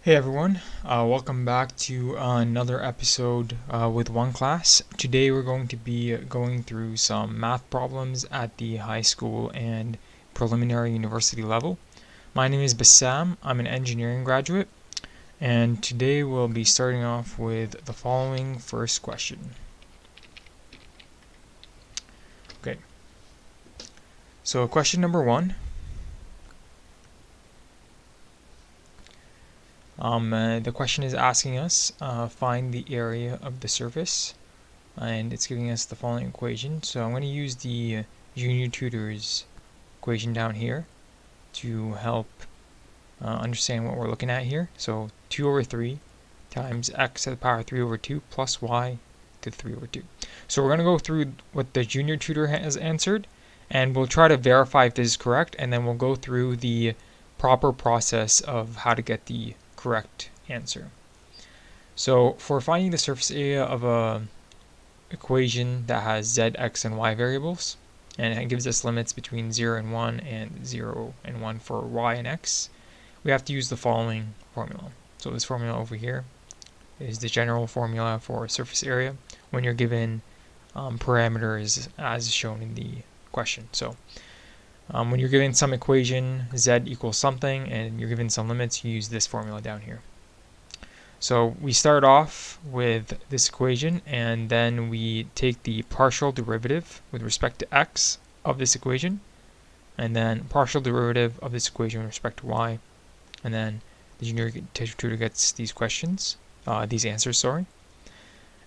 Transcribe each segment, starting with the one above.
Hey everyone, welcome back to another episode with OneClass. Today we're going to be going through some math problems at the high school and preliminary university level. My name is Bassam, I'm an engineering graduate, and today we'll be starting off with the following first question. Okay, so question number 1. The question is asking us find the area of the surface, and it's giving us the following equation. So I'm going to use the Junior Tutor's equation down here to help understand what we're looking at here. So 2 over 3 times x to the power 3 over 2 plus y to the 3 over 2. So we're going to go through what the Junior Tutor has answered, and we'll try to verify if this is correct, and then we'll go through the proper process of how to get the correct answer. So for finding the surface area of a equation that has z, x, and y variables, and it gives us limits between 0 and 1 and 0 and 1 for y and x, we have to use the following formula. So this formula over here is the general formula for surface area when you're given parameters as shown in the question. So when you're given some equation, z equals something, and you're given some limits, you use this formula down here. So we start off with this equation, and then we take the partial derivative with respect to x of this equation, and then partial derivative of this equation with respect to y, and then the Junior Tutor gets these answers, sorry.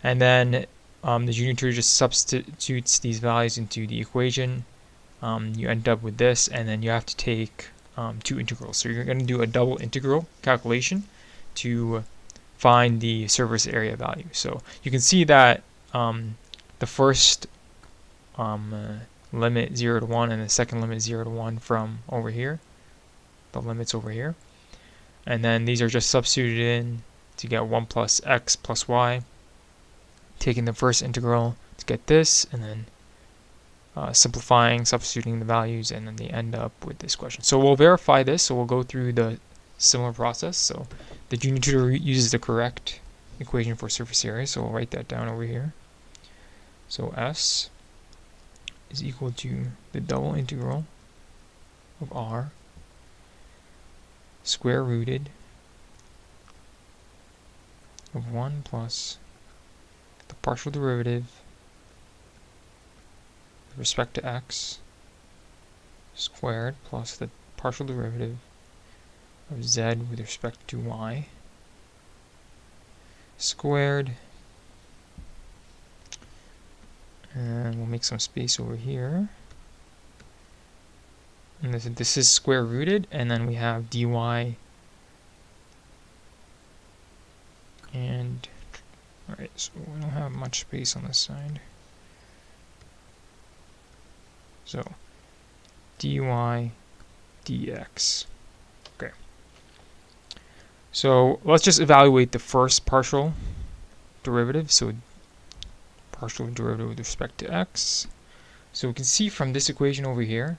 And then the Junior Tutor just substitutes these values into the equation. You end up with this, and then you have to take two integrals. So you're going to do a double integral calculation to find the surface area value. So you can see that the first limit 0 to 1 and the second limit 0 to 1 from over here, the limits over here. And then these are just substituted in to get 1 plus x plus y, taking the first integral to get this, and then simplifying, substituting the values, and then they end up with this question. So we'll verify this, so we'll go through the similar process. So the Junior Tutor uses the correct equation for surface area, so we'll write that down over here. So S is equal to the double integral of R square rooted of 1 plus the partial derivative with respect to x squared plus the partial derivative of z with respect to y squared, and we'll make some space over here, and this is square rooted, and then we have dy, and alright, so we don't have much space on this side, so dy dx. Okay, so let's just evaluate the first partial derivative. So partial derivative with respect to x. So we can see from this equation over here,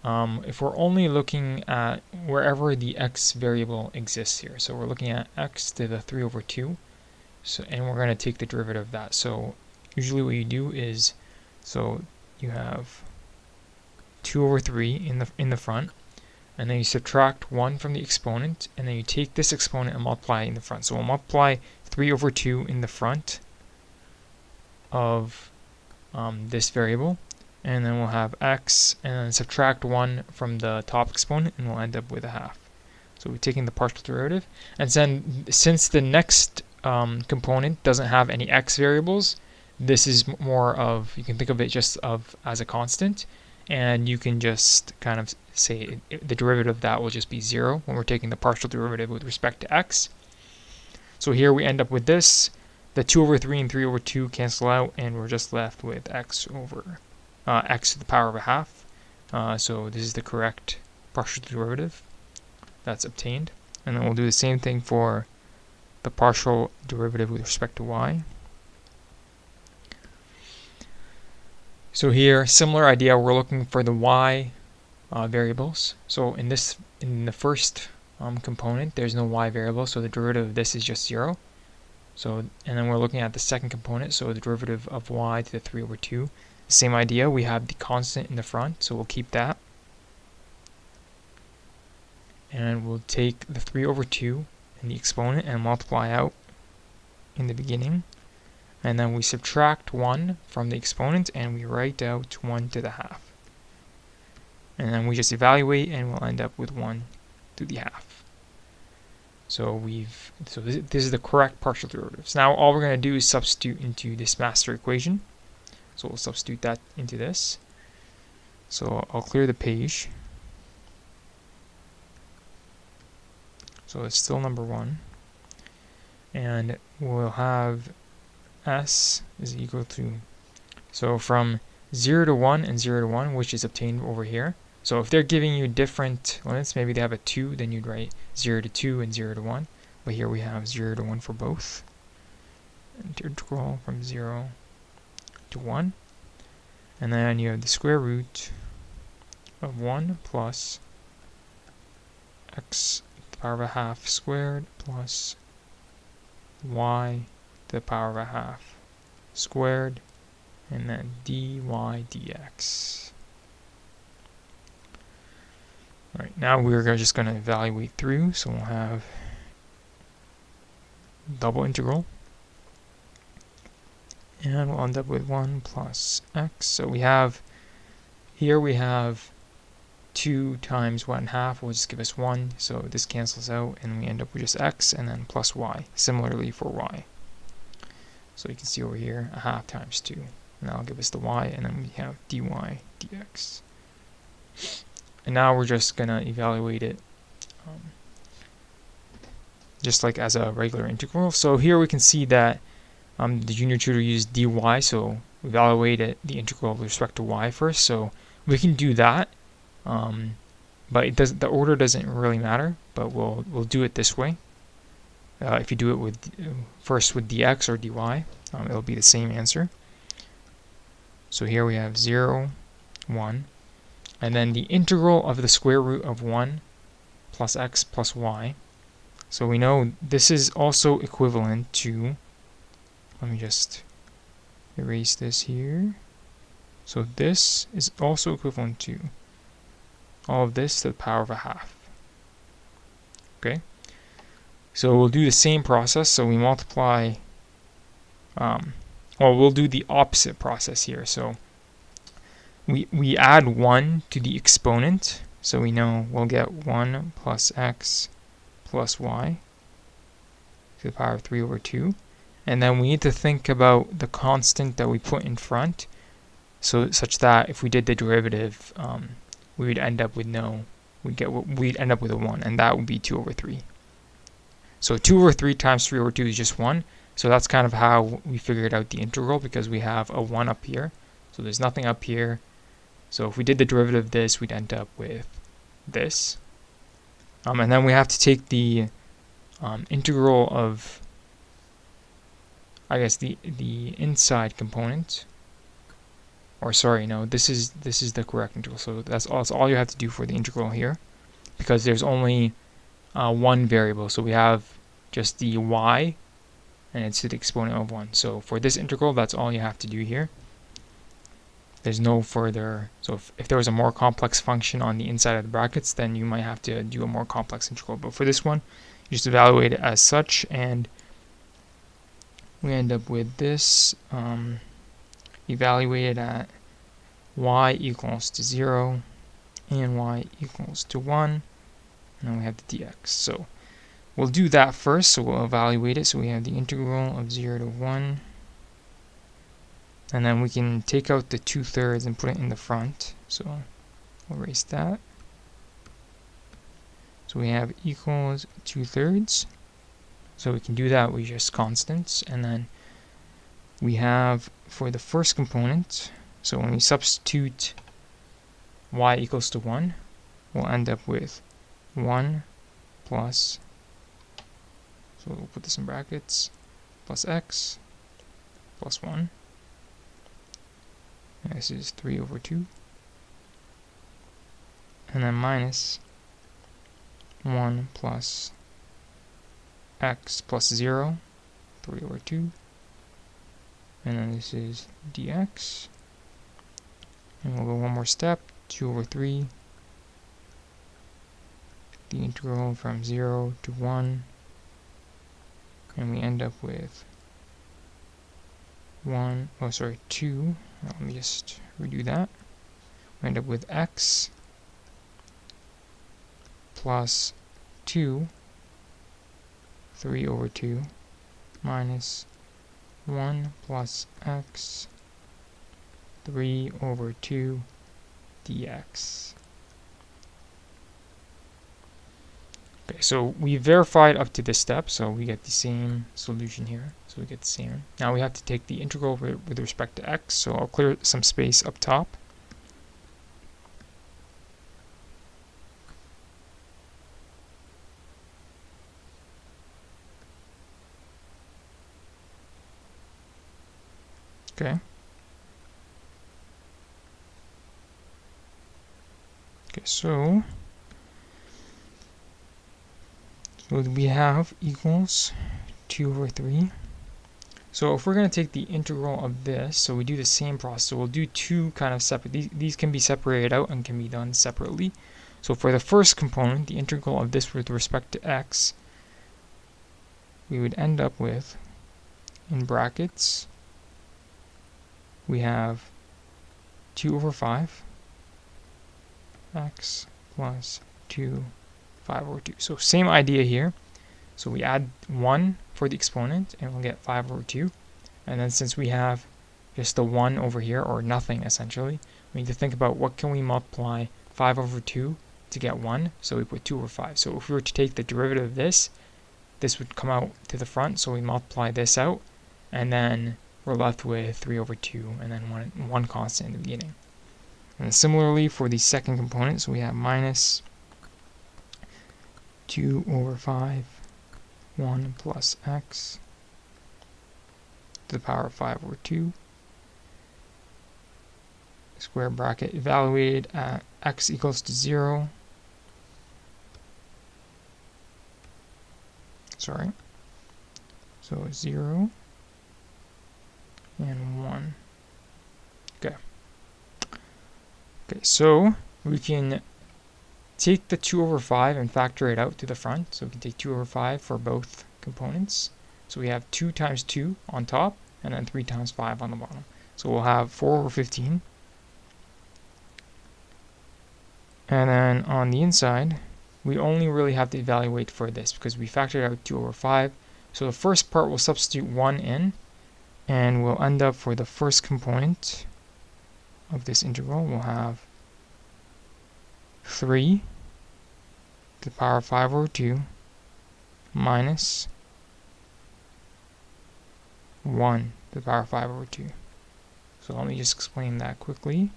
if we're only looking at wherever the x variable exists here, so we're looking at x to the 3 over 2, so, and we're going to take the derivative of that. So usually what you do is, so you have 2 over 3 in the front, and then you subtract 1 from the exponent, and then you take this exponent and multiply it in the front. So we'll multiply 3 over 2 in the front of this variable, and then we'll have x, and then subtract 1 from the top exponent, and we'll end up with a half. So we're taking the partial derivative, and then since the next component doesn't have any x variables, this is more of, you can think of it just as a constant, and you can just kind of say the derivative of that will just be 0 when we're taking the partial derivative with respect to x. So here we end up with this. The 2 over 3 and 3 over 2 cancel out, and we're just left with x over x to the power of a half. So this is the correct partial derivative that's obtained. And then we'll do the same thing for the partial derivative with respect to y. So here, similar idea, we're looking for the y variables. So in the first component, there's no y variable, so the derivative of this is just 0. So, and then we're looking at the second component, so the derivative of y to the 3 over 2. Same idea, we have the constant in the front, so we'll keep that. And we'll take the 3 over 2 in the exponent and multiply out in the beginning. And then we subtract 1 from the exponent and we write out 1 to the half. And then we just evaluate and we'll end up with 1 to the half. So this is the correct partial derivatives. Now all we're going to do is substitute into this master equation. So we'll substitute that into this. So I'll clear the page. So it's still number 1. And we'll have s is equal to, so from 0 to 1 and 0 to 1, which is obtained over here. So if they're giving you different limits, maybe they have a 2, then you'd write 0 to 2 and 0 to 1. But here we have 0 to 1 for both. Integral from 0 to 1. And then you have the square root of 1 plus x to the power of a half squared plus y to the power of a half squared, and then dy dx. Alright, now we're just going to evaluate through, so we'll have double integral, and we'll end up with 1 plus x. So we have, here we have 2 times 1/2 will just give us 1, so this cancels out, and we end up with just x, and then plus y, similarly for y. So you can see over here, 1/2 times 2, and that'll give us the y, and then we have dy dx. And now we're just going to evaluate it just like as a regular integral. So here we can see that the junior tutor used dy, so we evaluated the integral with respect to y first. So we can do that, but it doesn't. The order doesn't really matter. But we'll do it this way. If you do it with first with dx or dy, it'll be the same answer. So here we have 0, 1. And then the integral of the square root of 1 plus x plus y. So we know this is also equivalent to, let me just erase this here. So this is also equivalent to all of this to the power of a half. Okay? So we'll do the same process. So we multiply, we'll do the opposite process here. So we add 1 to the exponent, so we know we'll get 1 plus x plus y to the power of 3 over 2. And then we need to think about the constant that we put in front, so such that if we did the derivative, we would end up with we'd end up with a 1, and that would be 2 over 3. So 2 over 3 times 3 over 2 is just 1. So that's kind of how we figured out the integral, because we have a 1 up here. So there's nothing up here. So if we did the derivative of this, we'd end up with this. And then we have to take the integral of, I guess, the inside component. Or sorry, no, this is the correct integral. So that's all you have to do for the integral here, because there's only one variable. So we have just the y, and it's to the exponent of 1. So for this integral, that's all you have to do here. There's no further, so if there was a more complex function on the inside of the brackets, then you might have to do a more complex integral. But for this one, you just evaluate it as such, and we end up with this evaluated at y equals to 0 and y equals to 1, and then we have the dx. So we'll do that first, so we'll evaluate it. So we have the integral of 0 to 1. And then we can take out the 2/3 and put it in the front. So we'll erase that. So we have equals 2/3. So we can do that with just constants. And then we have for the first component, so when we substitute y equals to 1, we'll end up with 1 plus, so we'll put this in brackets, plus x plus 1. And this is 3 over 2. And then minus 1 plus x plus 0, 3 over 2. And then this is dx. And we'll go one more step, 2 over 3. The integral from 0 to 1. And we end up with 2. Let me just redo that. We end up with x plus 2, 3 over 2, minus 1 plus x, 3 over 2 dx. Okay, so we verified up to this step, so we get the same solution here. So we get the same. Now we have to take the integral with respect to x, so I'll clear some space up top. Okay. Okay, so we have equals 2 over 3. So if we're going to take the integral of this, so we do the same process. So we'll do two kind of separate. These can be separated out and can be done separately. So for the first component, the integral of this with respect to x, we would end up with, in brackets, we have 2 over 5 x plus 2 5 over 2. So same idea here. So we add 1 for the exponent and we'll get 5 over 2. And then since we have just the 1 over here, or nothing essentially, we need to think about what can we multiply 5 over 2 to get 1. So we put 2 over 5. So if we were to take the derivative of this would come out to the front. So we multiply this out and then we're left with 3 over 2 and then one constant in the beginning. And similarly for the second component, so we have minus 2 over 5, 1 plus x to the power of 5 over 2, square bracket evaluated at x equals to 0. Sorry. So 0 and 1. Okay. Okay, so we can take the 2 over 5 and factor it out to the front. So we can take 2 over 5 for both components. So we have 2 times 2 on top and then 3 times 5 on the bottom. So we'll have 4 over 15. And then on the inside, we only really have to evaluate for this because we factored out 2 over 5. So the first part we'll substitute 1 in, and we'll end up for the first component of this integral, we'll have 3 to the power of 5 over 2 minus 1 to the power of 5 over 2. So let me just explain that quickly.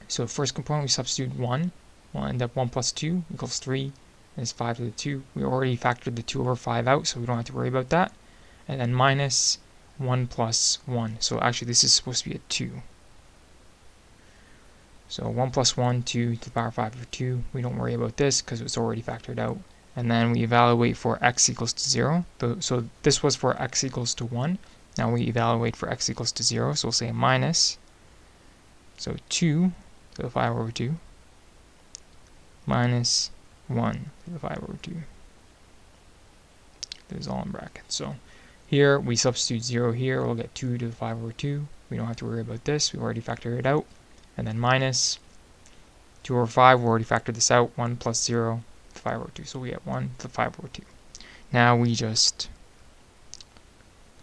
So first component we substitute 1. We'll end up 1 plus 2 equals 3. And it's 5 to the 2. We already factored the 2 over 5 out, so we don't have to worry about that. And then minus 1 plus 1. So actually this is supposed to be a 2. So 1 plus 1, 2 to the power of 5 over 2. We don't worry about this because it's already factored out. And then we evaluate for x equals to 0. So this was for x equals to 1. Now we evaluate for x equals to 0. So we'll say minus. So 2 to the 5 over 2 minus 1 to the 5 over 2. This is all in brackets. So here we substitute 0 here. We'll get 2 to the 5 over 2. We don't have to worry about this. We already factored it out. And then minus 2 over 5. We already factored this out. 1 plus 0 to the 5 over 2. So we get 1 to the 5 over 2. Now we just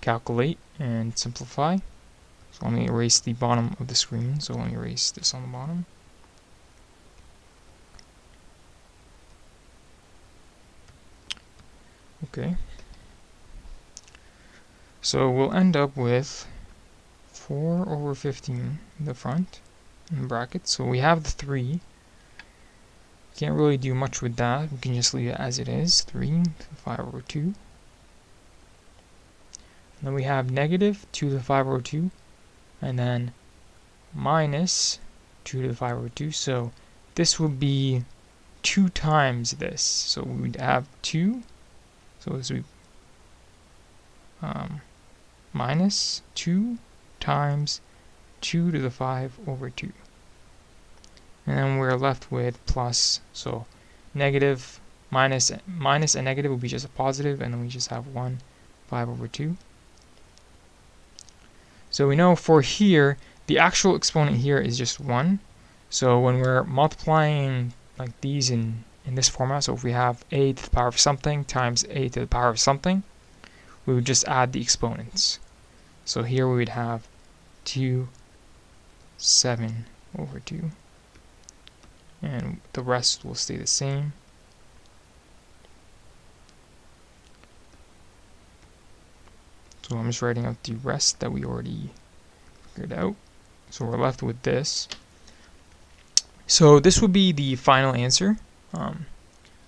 calculate and simplify. So let me erase the bottom of the screen. So let me erase this on the bottom. Okay. So we'll end up with 4 over 15 in the front, in brackets. So we have the 3. Can't really do much with that. We can just leave it as it is. 3 to the 5 over 2. And then we have negative 2 to the 5 over 2. And then minus 2 to the 5 over 2. So this would be 2 times this. So we would have 2. So this would be minus 2 times 2 to the 5 over 2. And then we're left with plus. So negative minus and negative will be just a positive, and then we just have 1, 5 over 2. So we know for here, the actual exponent here is just 1. So when we're multiplying like these in this format, so if we have a to the power of something times a to the power of something, we would just add the exponents. So here we would have 2, 7 over 2. And the rest will stay the same. So I'm just writing out the rest that we already figured out. So we're left with this. So this would be the final answer.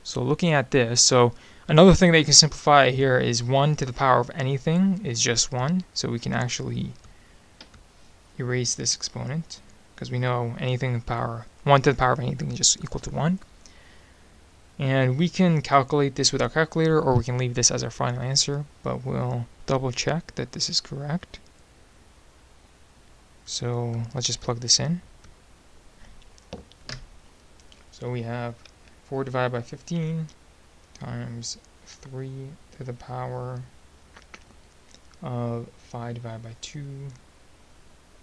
So looking at this, so another thing that you can simplify here is 1 to the power of anything is just 1. So we can actually erase this exponent, because we know anything to the power 1 to the power of anything is just equal to 1. And we can calculate this with our calculator, or we can leave this as our final answer, but we'll double check that this is correct. So let's just plug this in. So we have 4 divided by 15 times 3 to the power of 5 divided by 2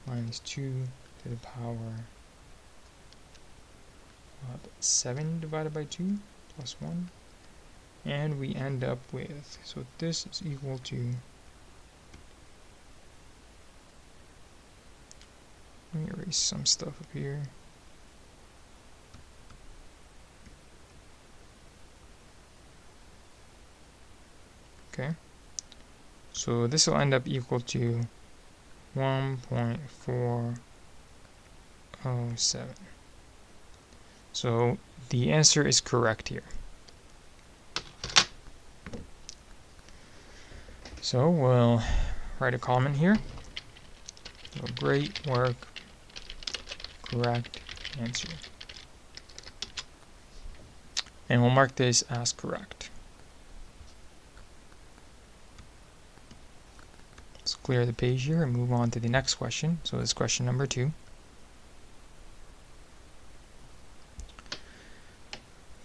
minus 2 to the power of 7 divided by 2 plus 1. And we end up with, so this is equal to, let me erase some stuff up here. Okay, so this will end up equal to 1.407. So the answer is correct here. So we'll write a comment here. So great work, correct answer. And we'll mark this as correct. Let's clear the page here and move on to the next question. So this is question number 2.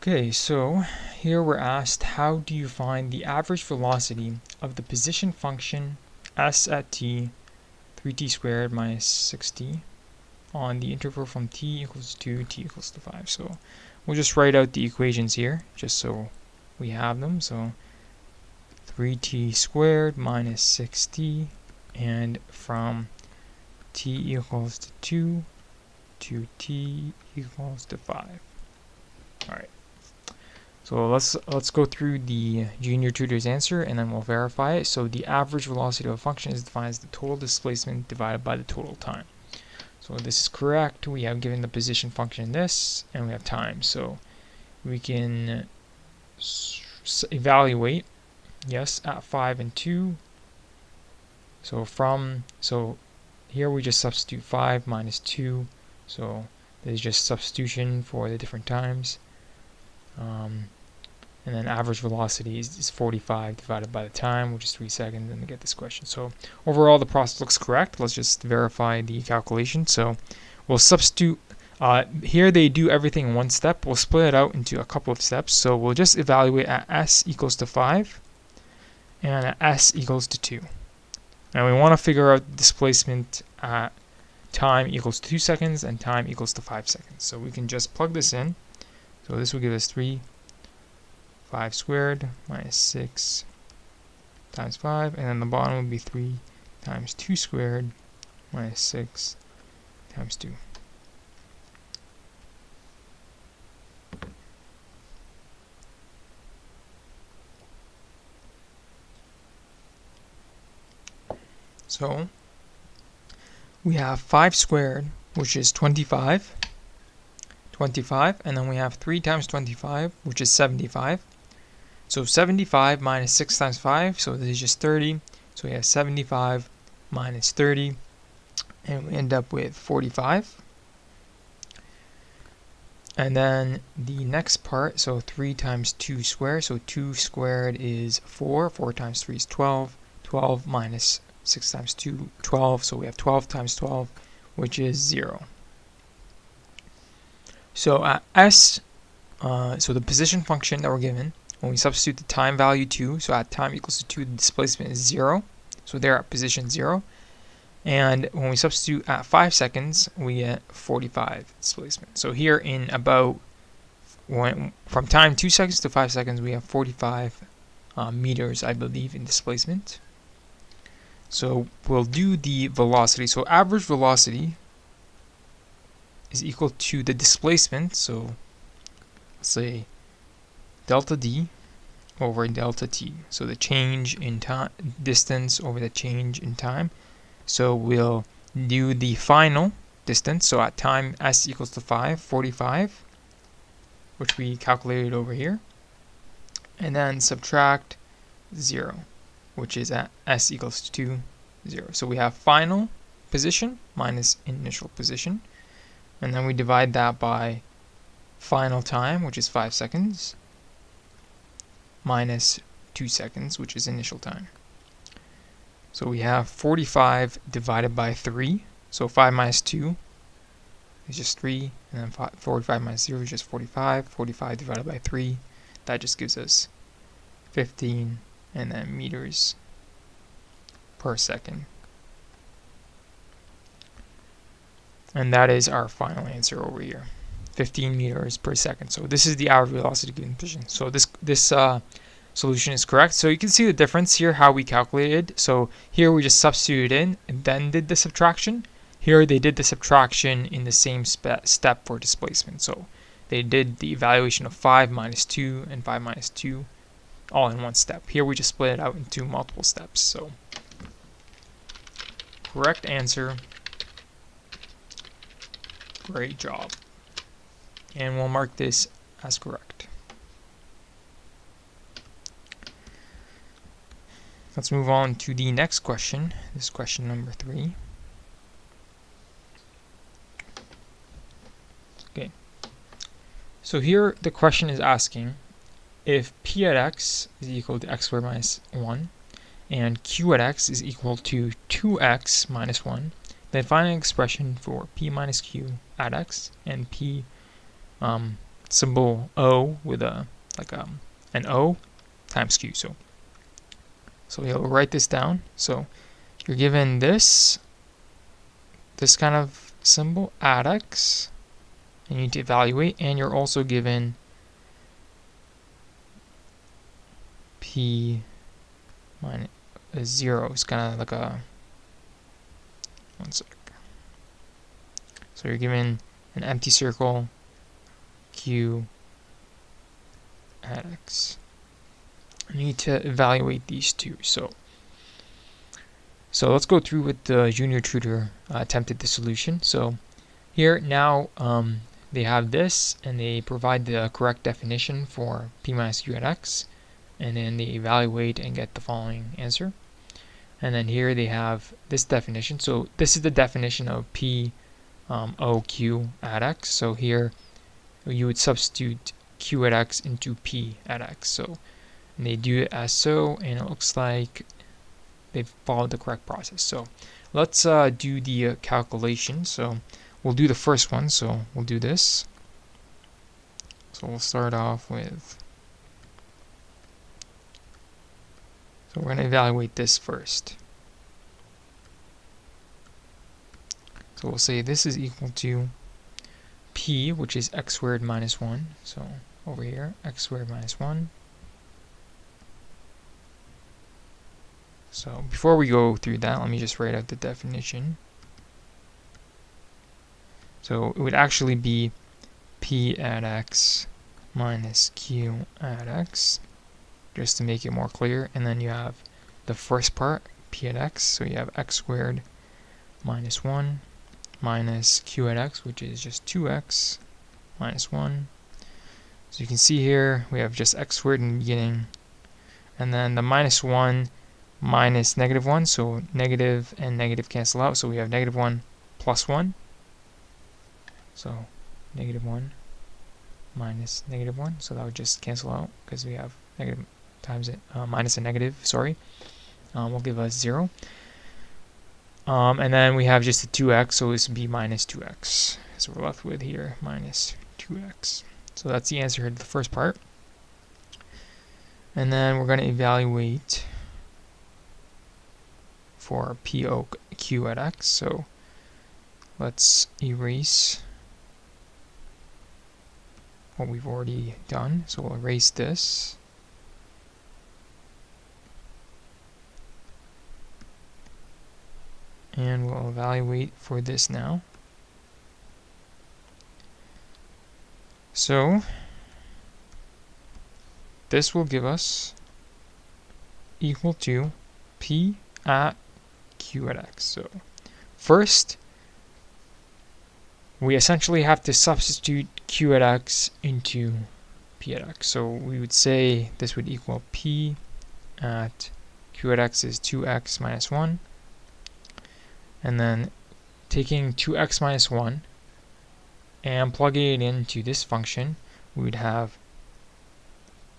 Okay, so here we're asked, how do you find the average velocity of the position function s at t, 3t squared minus 6t, on the interval from t equals to 2, t equals to 5. So we'll just write out the equations here, just so we have them. So 3t squared minus 6t, and from t equals to 2 to t equals to 5. Alright. So let's go through the junior tutor's answer, and then we'll verify it. So the average velocity of a function is defined as the total displacement divided by the total time. So this is correct. We have given the position function this, and we have time. So we can evaluate, yes, at 5 and 2. So here we just substitute 5 minus 2. So there's just substitution for the different times. And then average velocity is 45 divided by the time, which is 3 seconds, and we get this question. So overall, the process looks correct. Let's just verify the calculation. So we'll substitute. Here they do everything in one step. We'll split it out into a couple of steps. So we'll just evaluate at s equals to 5 and at s equals to 2. And we want to figure out displacement at time equals to 2 seconds and time equals to 5 seconds. So we can just plug this in. So this will give us 5 squared minus 6 times 5, and then the bottom would be 3 times 2 squared minus 6 times 2. So we have 5 squared, which is 25, and then we have 3 times 25, which is 75. So 75 minus 6 times 5, so this is just 30. So we have 75 minus 30, and we end up with 45. And then the next part, so 3 times 2 squared, so 2 squared is 4, 4 times 3 is 12, 12 minus 6 times 2, 12, so we have 12 times 12, which is 0. So at s, so the position function that we're given, when we substitute the time value 2, so at time equals to 2, the displacement is 0, so they're at position 0. And when we substitute at 5 seconds, we get 45 displacement. So here in about, from time 2 seconds to 5 seconds, we have 45 meters, I believe, in displacement. So we'll do the velocity. So average velocity is equal to the displacement. So let's say delta d over delta t. So the change in time, distance over the change in time. So we'll do the final distance. So at time s equals to 5, 45, which we calculated over here. And then subtract 0, which is at s equals to 0. So we have final position minus initial position. And then we divide that by final time, which is 5 seconds, minus 2 seconds, which is initial time. So we have 45 divided by 3. So 5 minus 2 is just 3. And then 45 minus 0 is just 45. 45 divided by 3, that just gives us 15 and then meters per second. And that is our final answer over here, 15 meters per second. So this is the average velocity given position. So this solution is correct. So you can see the difference here, how we calculated. So here we just substituted in and then did the subtraction. Here they did the subtraction in the same step for displacement. So they did the evaluation of 5 minus 2 and 5 minus 2 all in one step. Here we just split it out into multiple steps. So correct answer. Great job. And we'll mark this as correct. Let's move on to the next question. This is question number 3. Okay. So here the question is asking if p at x is equal to x squared minus 1 and q at x is equal to 2x minus 1, then find an expression for p minus q at x and p symbol O with a an O times q. So we'll write this down. So you're given this kind of symbol at x, and you need to evaluate, and you're also given p minus 0. It's kind of like a, one sec. So you're given an empty circle q at x. You need to evaluate these two. So let's go through with the junior tutor attempted the solution. So here now they have this, and they provide the correct definition for p minus q at x, and then they evaluate and get the following answer. And then here they have this definition. So this is the definition of p OQ at x. So here you would substitute q at x into p at x. So and they do it as so, and it looks like they've followed the correct process. So let's do the calculation. So we'll do the first one. So we'll do this. So we'll start off with, so we're going to evaluate this first. So we'll say this is equal to p, which is x squared minus 1. So over here, x squared minus 1. So before we go through that, let me just write out the definition. So it would actually be p at x minus q at x, just to make it more clear. And then you have the first part, p at x. So you have x squared minus 1 minus q at x, which is just 2x minus 1. So you can see here we have just x squared in the beginning, and then the minus 1 minus negative 1, so negative and negative cancel out, so we have negative 1 plus 1, so negative 1 minus negative 1. So that would just cancel out because we have negative times it, minus a negative, sorry. Will give us 0. And then we have just a 2x, so this would be minus 2x. So we're left with here minus 2x. So that's the answer to the first part. And then we're going to evaluate for POQ at x. So let's erase what we've already done. So we'll erase this. And we'll evaluate for this now. So this will give us equal to P at Q at x. So first, we essentially have to substitute Q at x into P at x. So we would say this would equal P at Q at x is 2x minus 1. And then taking 2x minus 1 and plugging it into this function, we would have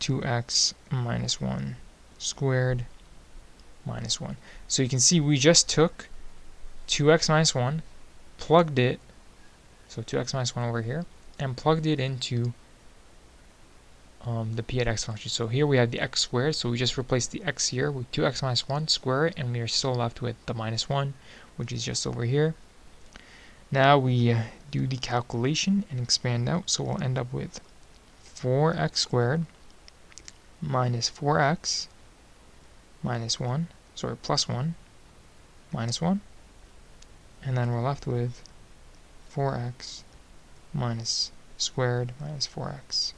2x minus 1 squared minus 1. So you can see we just took 2x minus 1, plugged it, so 2x minus 1 over here, and plugged it into the p at x function. So here we have the x squared, so we just replace the x here with 2x minus 1, square it, and we are still left with the minus 1, which is just over here. Now we do the calculation and expand out, so we'll end up with 4x squared minus 4x minus 1, sorry, plus 1 minus 1, and then we're left with 4x minus squared minus 4x.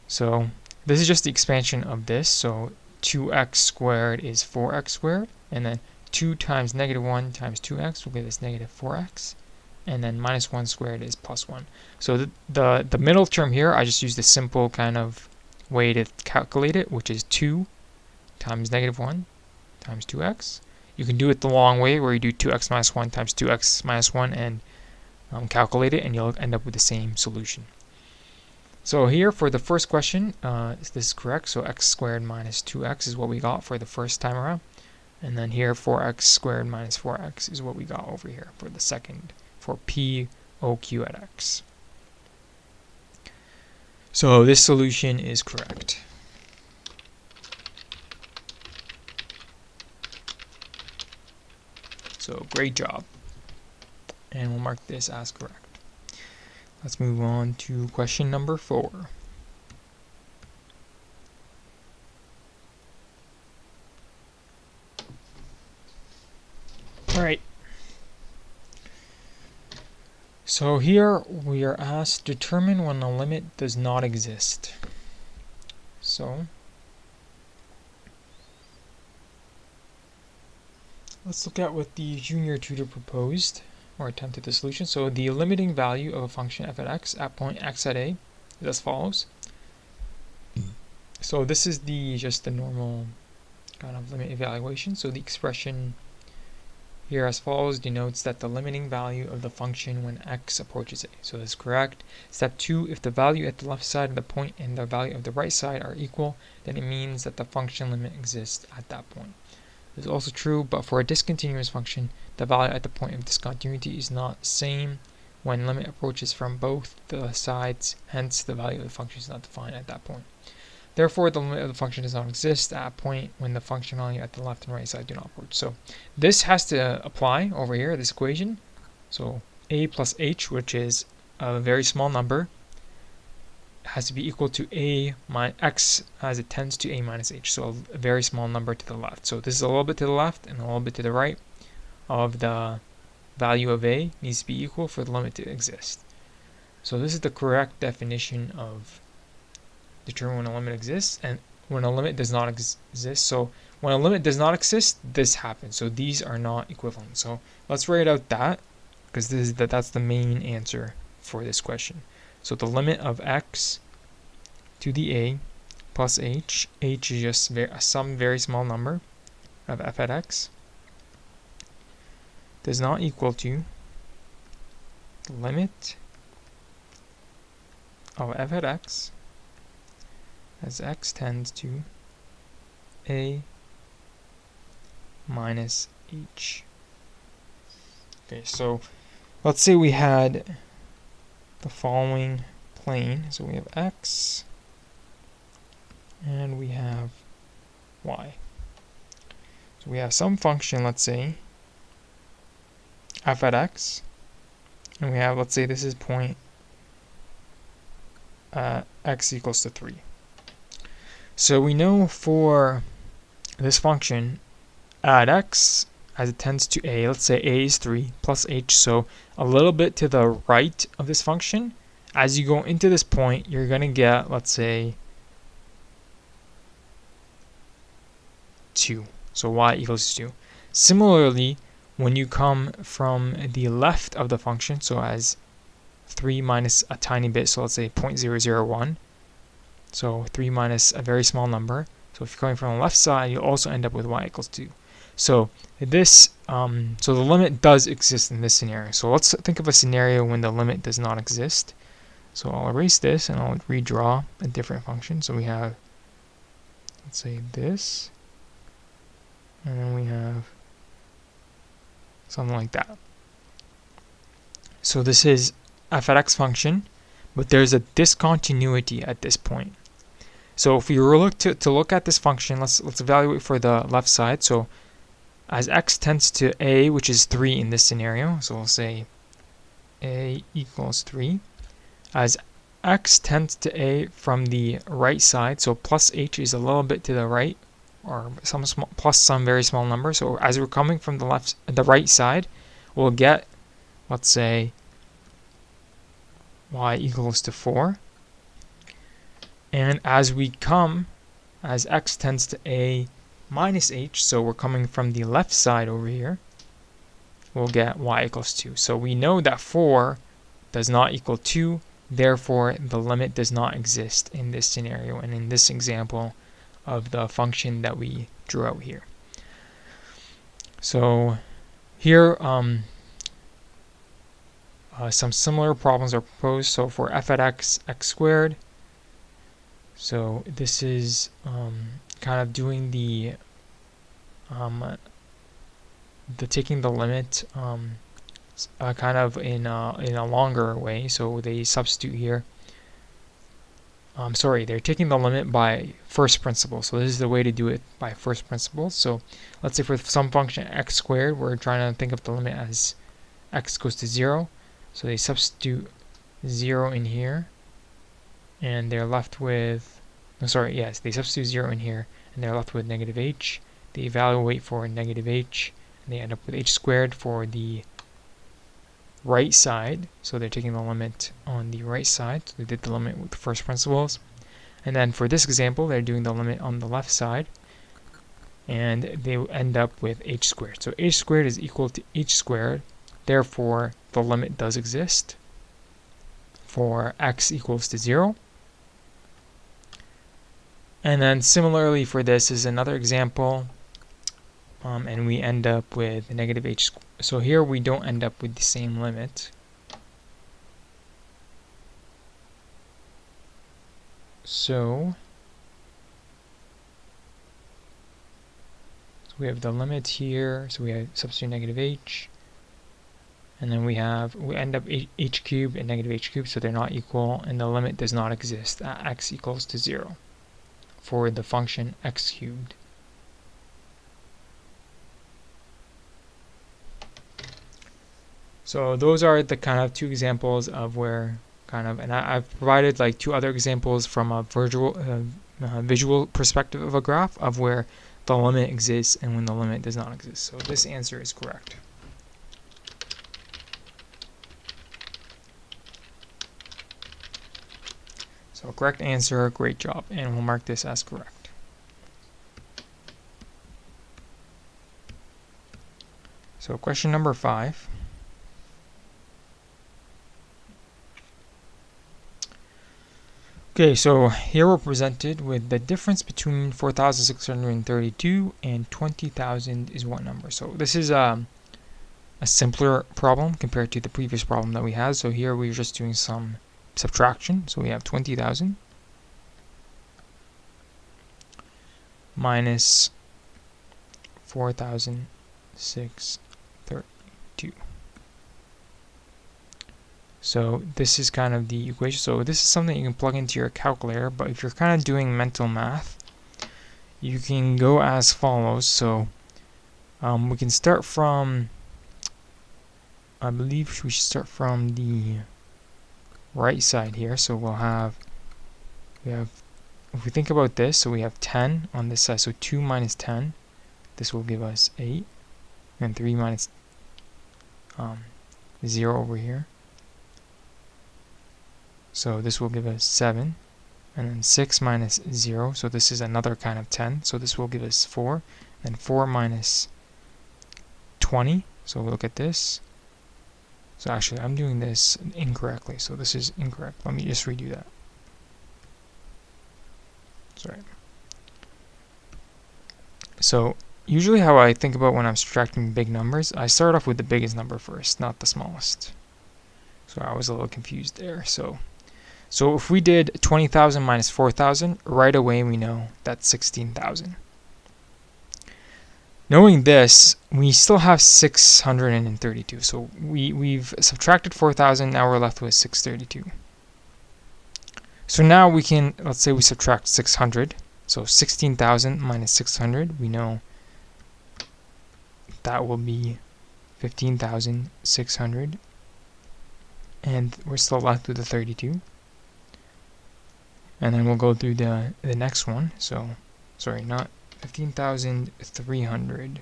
So this is just the expansion of this, so 2x squared is 4x squared, and then 2 times negative 1 times 2x will give us negative 4x, and then minus 1 squared is plus 1. So the middle term here, I just used a simple kind of way to calculate it, which is 2 times negative 1 times 2x. You can do it the long way, where you do 2x minus 1 times 2x minus 1 and calculate it, and you'll end up with the same solution. So here for the first question, this is correct. So x squared minus 2x is what we got for the first time around. And then here 4x squared minus 4x is what we got over here for the second, for P, O, Q at x. So this solution is correct. So great job. And we'll mark this as correct. Let's move on to question number 4. Alright. So here we are asked, determine when a limit does not exist. So let's look at what the junior tutor proposed or attempted the solution. So the limiting value of a function f at x at point x at a is as follows. So this is just the normal kind of limit evaluation. So the expression here as follows denotes that the limiting value of the function when x approaches a. So this is correct. Step 2, if the value at the left side of the point and the value of the right side are equal, then it means that the function limit exists at that point. This is also true, but for a discontinuous function, the value at the point of discontinuity is not the same when limit approaches from both the sides, hence the value of the function is not defined at that point. Therefore, the limit of the function does not exist at a point when the function value at the left and right side do not approach. So this has to apply over here, this equation. So a plus h, which is a very small number, has to be equal to a minus x as it tends to a minus h. So a very small number to the left. So this is a little bit to the left and a little bit to the right of the value of a needs to be equal for the limit to exist. So this is the correct definition of determine when a limit exists and when a limit does not exist. So when a limit does not exist, this happens. So these are not equivalent. So let's write out that, because that's the main answer for this question. So the limit of x to the a plus h is just some very small number of f at x, does not equal to the limit of f at x as x tends to a minus h. Okay, so let's say we had the following plane. So we have x and we have y. So we have some function, let's say f at x, and we have, let's say this is point x equals to 3. So we know for this function at x as it tends to a, let's say a is 3 plus h, so a little bit to the right of this function, as you go into this point you're going to get, let's say, 2. So y equals 2. Similarly, when you come from the left of the function, so as 3 minus a tiny bit, so let's say 0.001, so 3 minus a very small number, so if you're coming from the left side you'll also end up with y equals 2. So this, so the limit does exist in this scenario. So let's think of a scenario when the limit does not exist. So I'll erase this and I'll redraw a different function. So we have, let's say this, and then we have something like that. So this is f at x function, but there's a discontinuity at this point. So if we were to look at this function, let's evaluate for the left side. So as x tends to a, which is 3 in this scenario, so we'll say a equals 3. As x tends to a from the right side, so plus h is a little bit to the right, or some small, plus some very small number. So as we're coming from the right side, we'll get, let's say, y equals to 4. And as we come, as x tends to a minus h, so we're coming from the left side over here, we'll get y equals 2. So we know that 4 does not equal 2, therefore the limit does not exist in this scenario and in this example of the function that we drew out here. So here some similar problems are proposed. So for f at x, x squared, so this is kind of doing the taking the limit kind of in a longer way. So they substitute here. They're taking the limit by first principle. So this is the way to do it, by first principle. So let's say for some function x squared, we're trying to think of the limit as x goes to 0. So they substitute 0 in here, and they're left with, they substitute 0 in here, and they're left with negative h. They evaluate for negative h, and they end up with h squared for the right side. So they're taking the limit on the right side. So they did the limit with the first principles. And then for this example, they're doing the limit on the left side, and they end up with h squared. So h squared is equal to h squared. Therefore, the limit does exist for x equals to 0. And then similarly for this is another example, and we end up with negative h. So here we don't end up with the same limit. So we have the limit here, so we have substitute negative h, and then we end up h cubed and negative h cubed, so they're not equal, and the limit does not exist at x equals to 0 for the function x cubed. So those are the kind of 2 examples of where and I've provided like 2 other examples from a visual perspective of a graph of where the limit exists and when the limit does not exist. So this answer is correct. So correct answer, great job, and we'll mark this as correct. So question number 5. Okay, so here we're presented with the difference between 4,632 and 20,000 is what number? So this is a simpler problem compared to the previous problem that we had. So here we're just doing some subtraction. So we have 20,000 minus 4,632. So this is kind of the equation. So this is something you can plug into your calculator, but if you're kind of doing mental math, you can go as follows. So we can start from, I believe we should start from the right side here. So we have, if we think about this, so we have 10 on this side, so 2 minus 10, this will give us 8, and 3 minus 0 over here. So this will give us 7, and then 6 minus 0, so this is another kind of 10, so this will give us 4, and 4 minus 20, so we'll look at this. So actually I'm doing this incorrectly, so this is incorrect. Let me just redo that. Sorry. So usually how I think about when I'm subtracting big numbers, I start off with the biggest number first, not the smallest. So I was a little confused there. So if we did 20,000 minus 4,000, right away we know that's 16,000. Knowing this, we still have 632. So we've subtracted 4,000, now we're left with 632. So now we can, let's say we subtract 600. So 16,000 minus 600, we know that will be 15,600. And we're still left with the 32. And then we'll go through the next one. So, sorry, not 15,300.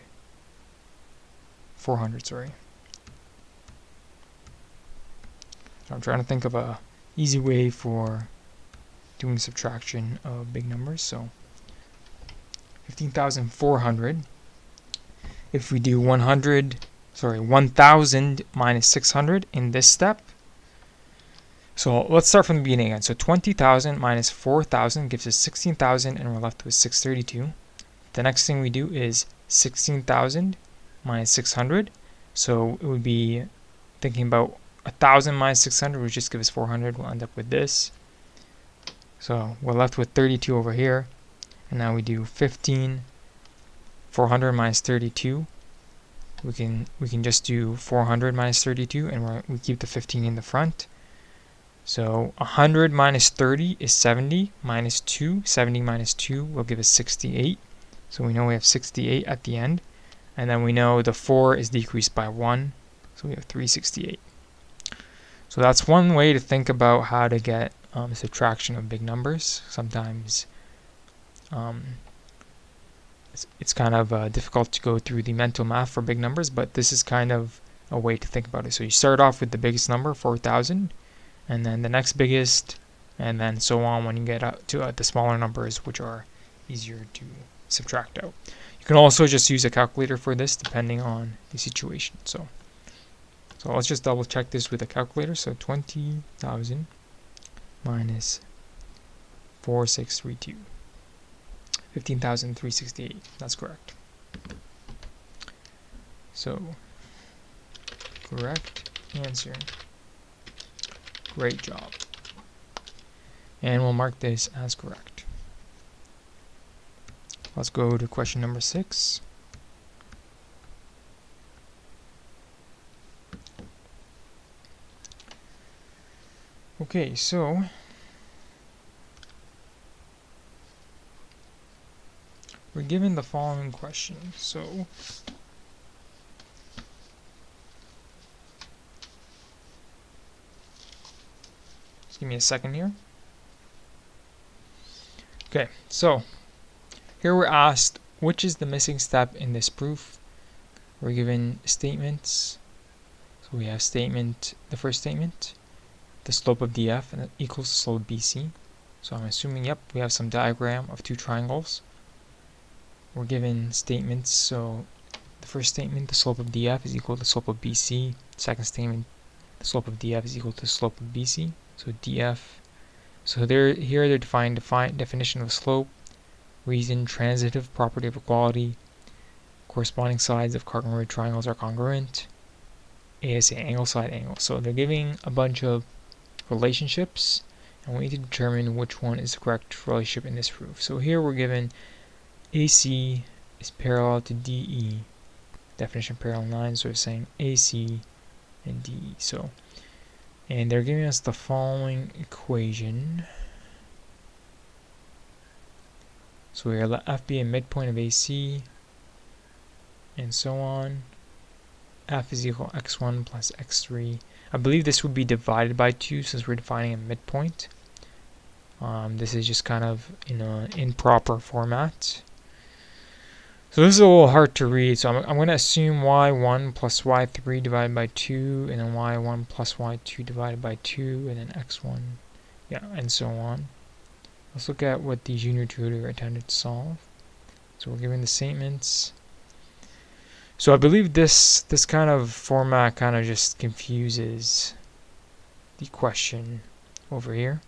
400, sorry. So I'm trying to think of a easy way for doing subtraction of big numbers. So 15,400. If we do 1,000 minus 600 in this step. So let's start from the beginning again. So 20,000 minus 4,000 gives us 16,000, and we're left with 632. The next thing we do is 16,000 minus 600. So it would be thinking about 1,000 minus 600, which just gives us 400. We'll end up with this. So we're left with 32 over here. And now we do 400 minus 32. We can just do 400 minus 32, and we keep the 15 in the front. So 100 minus 30 is 70 minus 2. 70 minus 2 will give us 68. So we know we have 68 at the end. And then we know the 4 is decreased by 1. So we have 368. So that's one way to think about how to get subtraction of big numbers. Sometimes it's kind of difficult to go through the mental math for big numbers, but this is kind of a way to think about it. So you start off with the biggest number, 4,000. And then the next biggest, and then so on when you get up to the smaller numbers, which are easier to subtract out. You can also just use a calculator for this, depending on the situation. So let's just double check this with a calculator. So 20,000 minus 4632, 15,368. That's correct. So correct answer. Great job. And we'll mark this as correct. Let's go to question number 6. Okay, so we're given the following question. So just give me a second here. Okay, so here we're asked, which is the missing step in this proof? We're given statements. So we have the first statement, the slope of DF and equals the slope of BC. So I'm assuming, yep, we have some diagram of two triangles. We're given statements, so the first statement, the slope of DF is equal to the slope of BC. Second statement, the slope of DF is equal to the slope of BC. So DF, so here they're defined definition of slope, reason, transitive property of equality, corresponding sides of congruent triangles are congruent, ASA angle, side angle. So they're giving a bunch of relationships, and we need to determine which one is the correct relationship in this proof. So here we're given AC is parallel to DE. Definition of parallel lines, so we're saying AC and DE. So, and they're giving us the following equation. So we let F be a midpoint of AC, and so on. F is equal to x1 plus x3. I believe this would be divided by 2 since we're defining a midpoint. This is just kind of in an improper format. So this is a little hard to read, so I'm going to assume y1 plus y3 divided by 2, and then y1 plus y2 divided by 2, and then x1, yeah, and so on. Let's look at what the junior tutor attempted to solve. So we're given the statements. So I believe this kind of format kind of just confuses the question over here.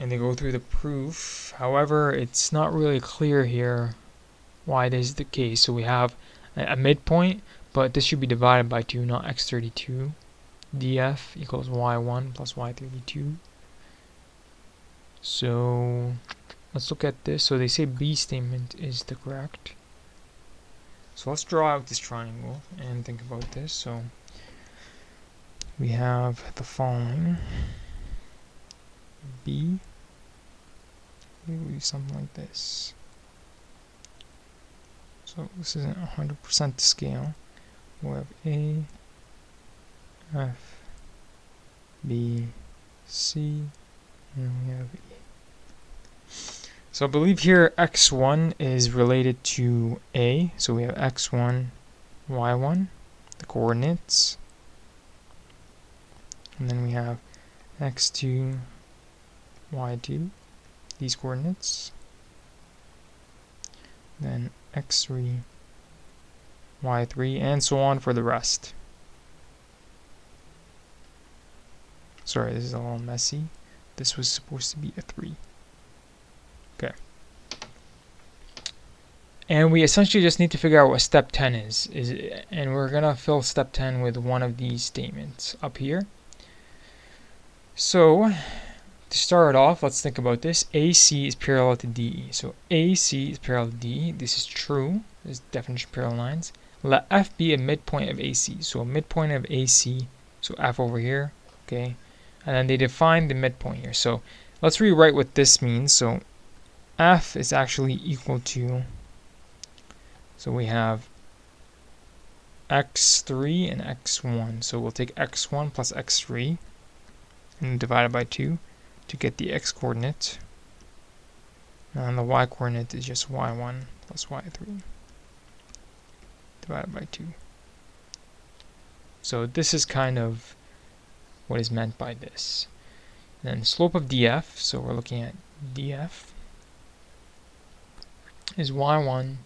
And they go through the proof. However, it's not really clear here why this is the case. So we have a midpoint, but this should be divided by 2, not x32. df equals y1 plus y32. So let's look at this. So they say B statement is the correct. So let's draw out this triangle and think about this. So we have the following. B, maybe something like this. So this isn't 100% to scale. We have A, F, B, C, and we have E. So I believe here x1 is related to A. So we have x1, y1, the coordinates. And then we have x2, y2, these coordinates. Then x3, y3, and so on for the rest. Sorry, this is a little messy. This was supposed to be a 3. Okay. And we essentially just need to figure out what step 10 is. And we're going to fill step 10 with one of these statements up here. So, to start off, let's think about this. AC is parallel to DE. So AC is parallel to DE. This is true. This is definition of parallel lines. Let F be a midpoint of AC. So a midpoint of AC, so F over here, okay? And then they define the midpoint here. So let's rewrite what this means. So F is actually equal to, so we have x3 and x1. So we'll take x1 plus x3 and divide it by 2 to get the x coordinate. And the y coordinate is just y1 plus y3 divided by 2. So this is kind of what is meant by this. And then slope of df, so we're looking at df, is y1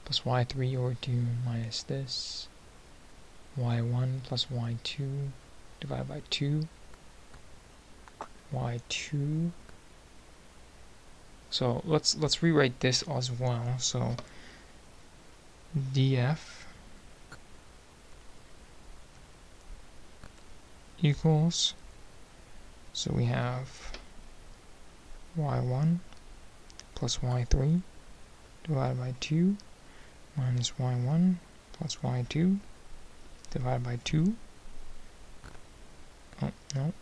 plus y3 over 2 minus this, y1 plus y2 divided by 2, y2. So let's rewrite this as well. So df equals, so we have y1 plus y3 divided by 2 minus y1 plus y2 divided by 2. Oh, no.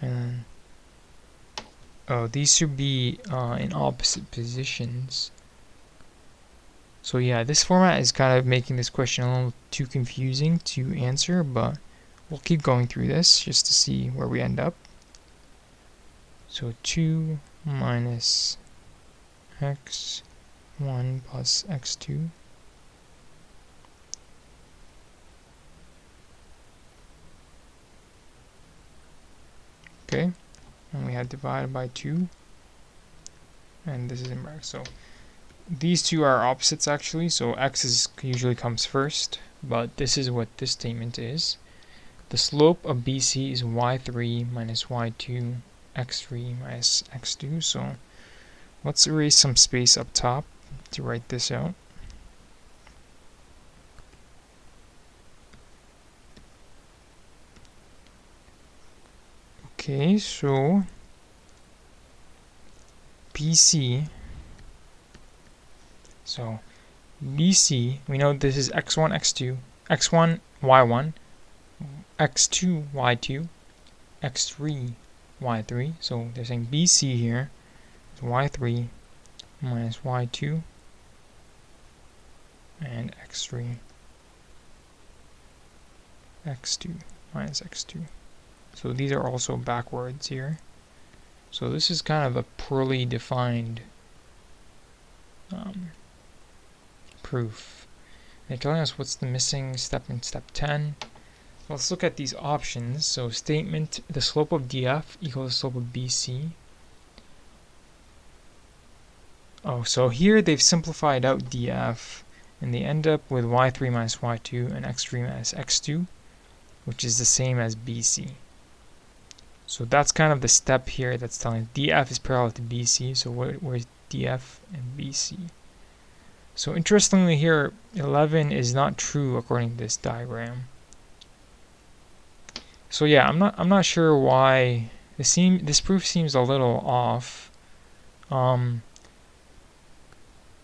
And then, oh, these should be in opposite positions. So yeah, this format is kind of making this question a little too confusing to answer, but we'll keep going through this just to see where we end up. So 2 minus x1 plus x2 okay, and we have divided by 2, and this is in brackets. So these two are opposites actually, so x usually comes first, but this is what this statement is. The slope of BC is y3 minus y2, x3 minus x2. So let's erase some space up top to write this out. Okay, so BC, so BC, we know this is x1, x2, x1, y1, x2, y2, x3, y3. So they're saying BC here is y3 minus y2 and x3, x2 minus x2. So these are also backwards here. So this is kind of a poorly defined proof. They're telling us what's the missing step in step 10. Let's look at these options. So statement, the slope of DF equals the slope of BC. Oh, so here they've simplified out DF, and they end up with y3 minus y2 and x3 minus x2, which is the same as BC. So that's kind of the step here that's telling DF is parallel to BC. So where's DF and BC? So interestingly here, 11 is not true according to this diagram. So yeah, I'm not sure why this proof seems a little off.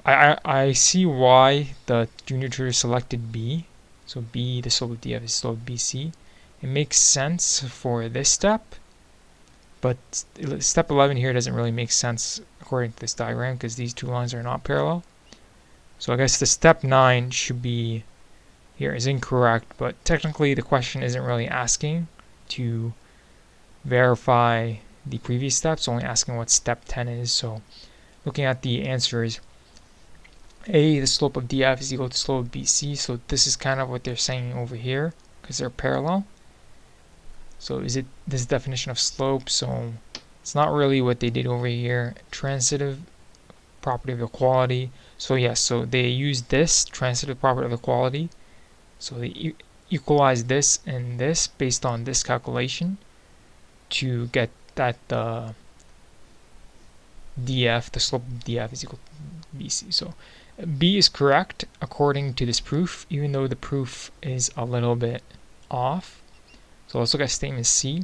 I see why the junior tutor selected B. So B, the slope of DF is slope of BC. It makes sense for this step, but step 11 here doesn't really make sense according to this diagram because these two lines are not parallel. So I guess the step 9 should be here is incorrect, but technically the question isn't really asking to verify the previous steps, only asking what step 10 is. So looking at the answers, A, the slope of DF is equal to slope of BC. So this is kind of what they're saying over here because they're parallel. So is it this definition of slope? So it's not really what they did over here. Transitive property of equality. So yes, so they use this transitive property of equality. So they equalize this and this based on this calculation to get that the DF, the slope of DF is equal to BC. So B is correct according to this proof, even though the proof is a little bit off. So let's look at statement C.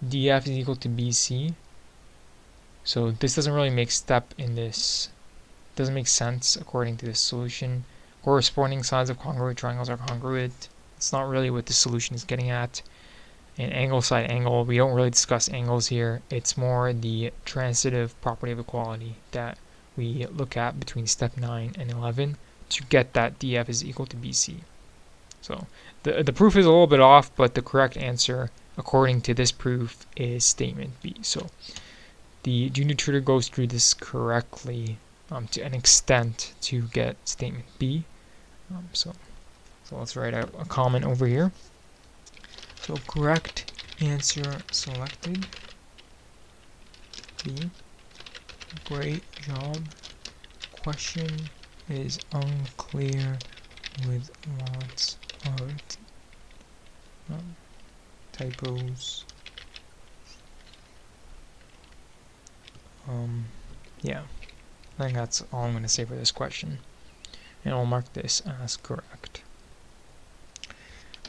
DF is equal to BC. So this doesn't really make step in this. Doesn't make sense according to this solution. Corresponding sides of congruent triangles are congruent. It's not really what the solution is getting at. And angle side angle, we don't really discuss angles here. It's more the transitive property of equality that we look at between step 9 and 11 to get that DF is equal to BC. So the proof is a little bit off, but the correct answer according to this proof is statement B. So the junior tutor goes through this correctly to an extent to get statement B. So let's write out a comment over here. So correct answer selected. B. Great job. Question is unclear with lots of typos. Yeah, I think that's all I'm going to say for this question. And I'll mark this as correct.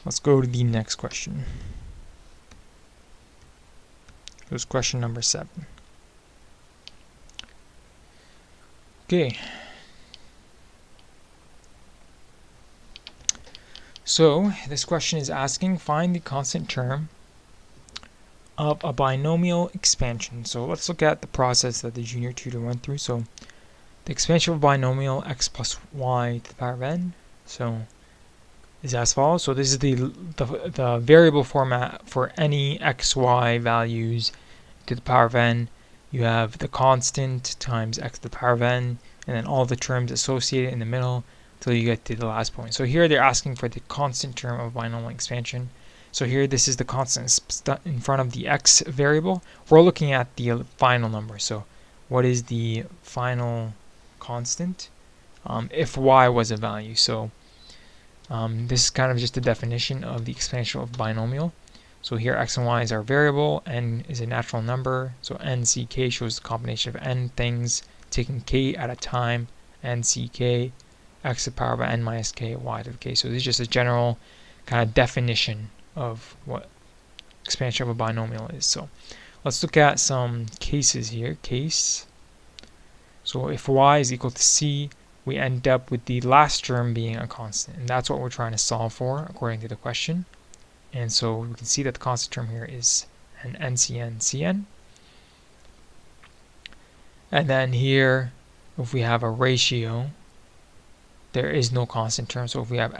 Let's go to the next question. This is question number 7. Okay. So this question is asking, find the constant term of a binomial expansion. So let's look at the process that the junior tutor went through. So the expansion of a binomial x plus y to the power of n. So is as follows. So this is the variable format for any x, y values to the power of n. You have the constant times x to the power of n, and then all the terms associated in the middle until you get to the last point. So here they're asking for the constant term of binomial expansion. So here this is the constant in front of the x variable. We're looking at the final number. So what is the final constant if y was a value? So this is kind of just a definition of the expansion of binomial. So here x and y is our variable, n is a natural number, so nck shows the combination of n things taking k at a time, nck, x to the power of n minus k, y to the k. So this is just a general kind of definition of what expansion of a binomial is. So Let's look at some cases here. Case. So if y is equal to c, we end up with the last term being a constant, and that's what we're trying to solve for according to the question. And so we can see that the constant term here is an NCN. And then here, if we have a ratio, there is no constant term. So if we have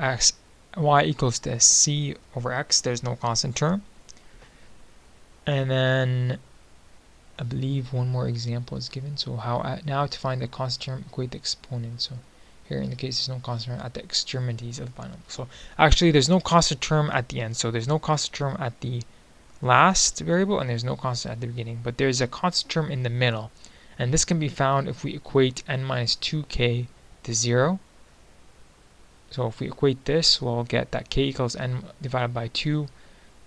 y equals to c over x, there's no constant term. And then I believe one more example is given. So how now to find the constant term, equate the exponent. So here in the case there's no constant term at the extremities of the binomial. So actually there's no constant term at the end. So there's no constant term at the last variable and there's no constant at the beginning. But there's a constant term in the middle. And this can be found if we equate n minus 2k to 0. So if we equate this, we'll get that k equals n divided by 2.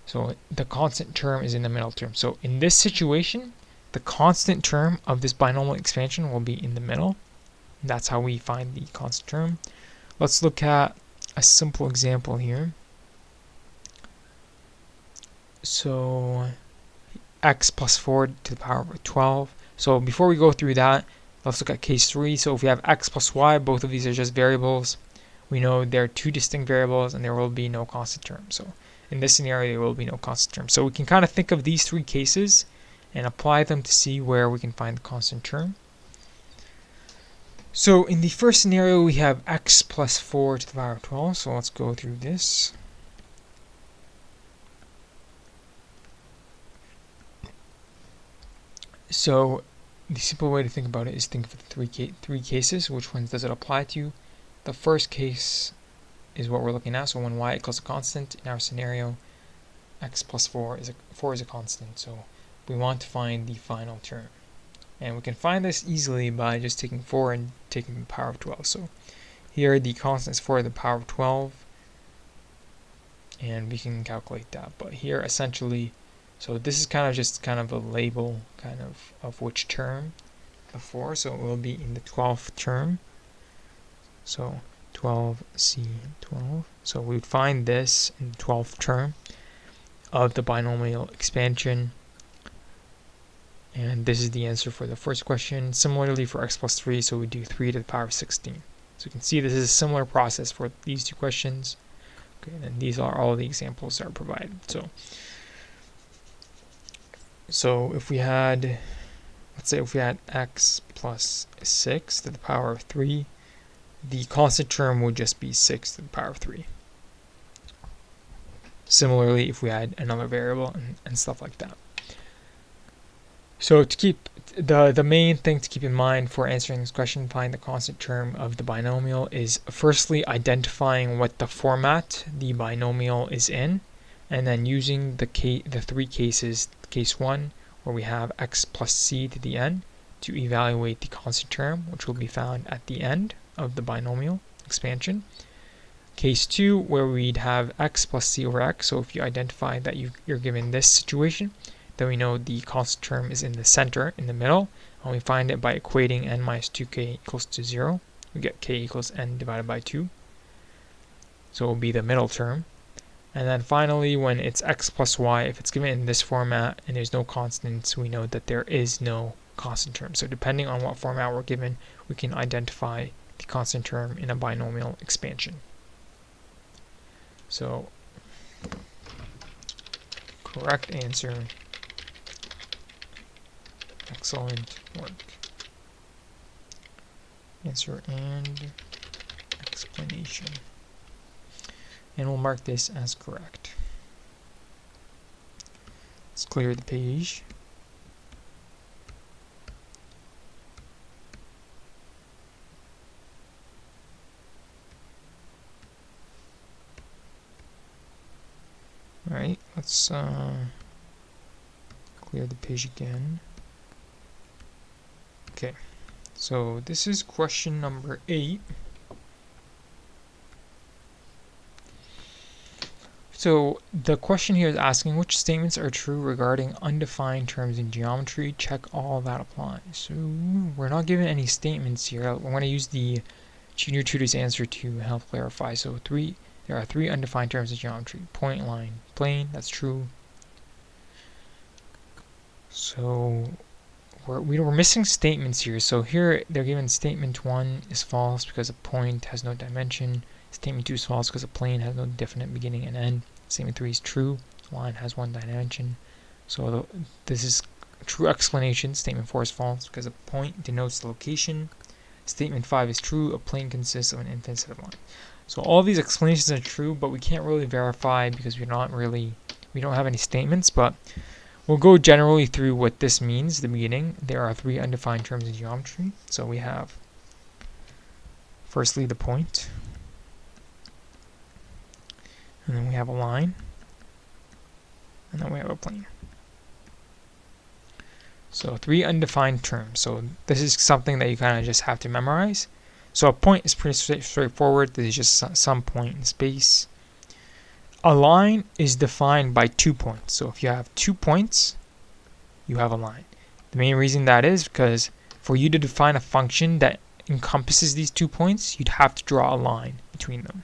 So the constant term is in the middle term. So in this situation, the constant term of this binomial expansion will be in the middle. That's how we find the constant term. Let's look at a simple example here. So x plus 4 to the power of 12. So before we go through that, let's look at case 3. So if we have x plus y, both of these are just variables. We know they're two distinct variables and there will be no constant term. So in this scenario, there will be no constant term. So we can kind of think of these three cases and apply them to see where we can find the constant term. So in the first scenario, we have x plus 4 to the power of 12. So let's go through this. So the simple way to think about it is think of the three cases. Which ones does it apply to? The first case is what we're looking at. So when y equals a constant, in our scenario, x plus 4 is a constant. So we want to find the final term. And we can find this easily by just taking 4 and taking the power of 12. So here the constant is 4 to the power of 12. And we can calculate that. But here essentially, so this is just kind of a label of which term, the 4. So it will be in the 12th term. So 12C12. So we would find this in the 12th term of the binomial expansion. And this is the answer for the first question. Similarly for x plus 3, so we do 3 to the power of 16. So you can see this is a similar process for these two questions. Okay, and these are all the examples that are provided. So if we had, let's say if we had x plus 6 to the power of 3, the constant term would just be 6 to the power of 3. Similarly, if we had another variable and stuff like that. So to keep the main thing to keep in mind for answering this question, find the constant term of the binomial, is firstly identifying what the format the binomial is in, and then using the three cases, case 1 where we have x plus c to the n, to evaluate the constant term, which will be found at the end of the binomial expansion. Case 2 where we'd have x plus c over x. So if you identify that you're given this situation, then we know the constant term is in the center, in the middle, and we find it by equating n minus 2k equals to 0. We get k equals n divided by 2. So it will be the middle term. And then finally, when it's x plus y, if it's given in this format and there's no constants, we know that there is no constant term. So depending on what format we're given, we can identify the constant term in a binomial expansion. So correct answer. Excellent work. Answer and explanation. And we'll mark this as correct. Let's clear the page. Alright, let's clear the page again. Okay, so this is question number 8. So the question here is asking which statements are true regarding undefined terms in geometry. Check all that applies. So we're not given any statements here. We're going to use the Junior Tutor's answer to help clarify. So there are 3 undefined terms in geometry. Point, line, plane, that's true. So we're missing statements here. So here they're given statement 1 is false because a point has no dimension. Statement 2 is false because a plane has no definite beginning and end. Statement 3 is true. Line has one dimension. So this is true explanation. Statement 4 is false because a point denotes the location. Statement 5 is true. A plane consists of an infinite set of lines. So all these explanations are true, but we can't really verify because we don't have any statements, but we'll go generally through what this means at the beginning. There are 3 undefined terms in geometry. So we have, firstly, the point. And then we have a line. And then we have a plane. So 3 undefined terms. So this is something that you kind of just have to memorize. So a point is pretty straightforward. This is just some point in space. A line is defined by 2 points. So if you have 2 points, you have a line. The main reason that is because for you to define a function that encompasses these 2 points, you'd have to draw a line between them.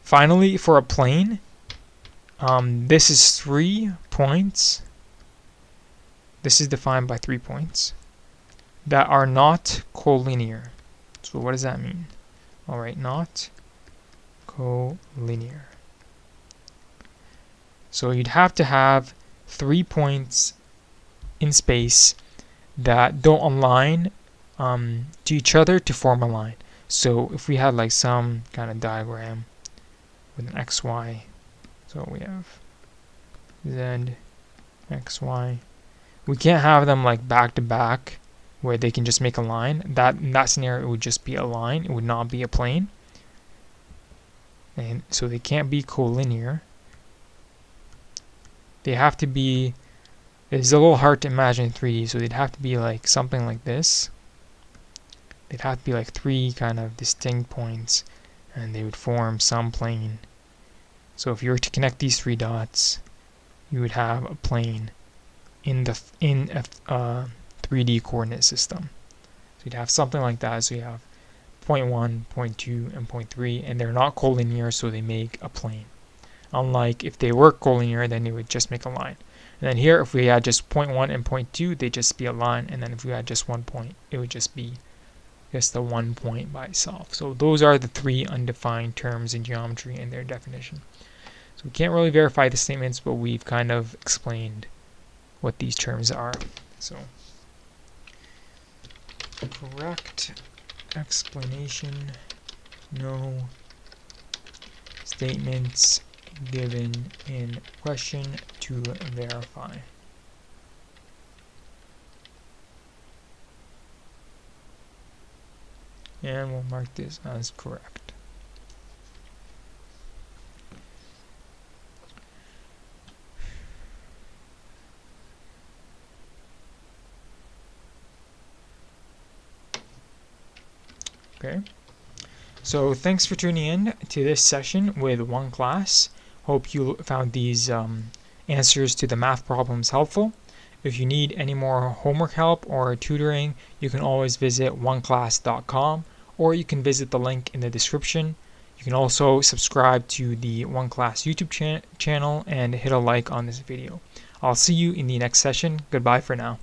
Finally, for a plane, this is 3 points. This is defined by 3 points that are not collinear. So what does that mean? Alright, not collinear. So you'd have to have 3 points in space that don't align to each other to form a line. So if we had like some kind of diagram with an XY, so we have Z, XY. We can't have them like back to back where they can just make a line. In that scenario, it would just be a line. It would not be a plane. And so they can't be collinear. They have to be, it's a little hard to imagine in 3D, so they'd have to be like something like this. They'd have to be like 3 kind of distinct points, and they would form some plane. So if you were to connect these 3 dots, you would have a plane in a 3D coordinate system. So you'd have something like that. So you have point 1, point 2, and point 3, and they're not collinear, so they make a plane. Unlike if they were collinear, then they would just make a line. And then here, if we had just point 1 and point 2, they'd just be a line. And then if we had just 1 point, it would just be just the 1 point by itself. So those are the 3 undefined terms in geometry and their definition. So we can't really verify the statements, but we've kind of explained what these terms are. So correct explanation, no statements given in question to verify. And we'll mark this as correct. Okay, so thanks for tuning in to this session with OneClass. Hope you found these answers to the math problems helpful. If you need any more homework help or tutoring, you can always visit oneclass.com, or you can visit the link in the description. You can also subscribe to the OneClass YouTube channel and hit a like on this video. I'll see you in the next session. Goodbye for now.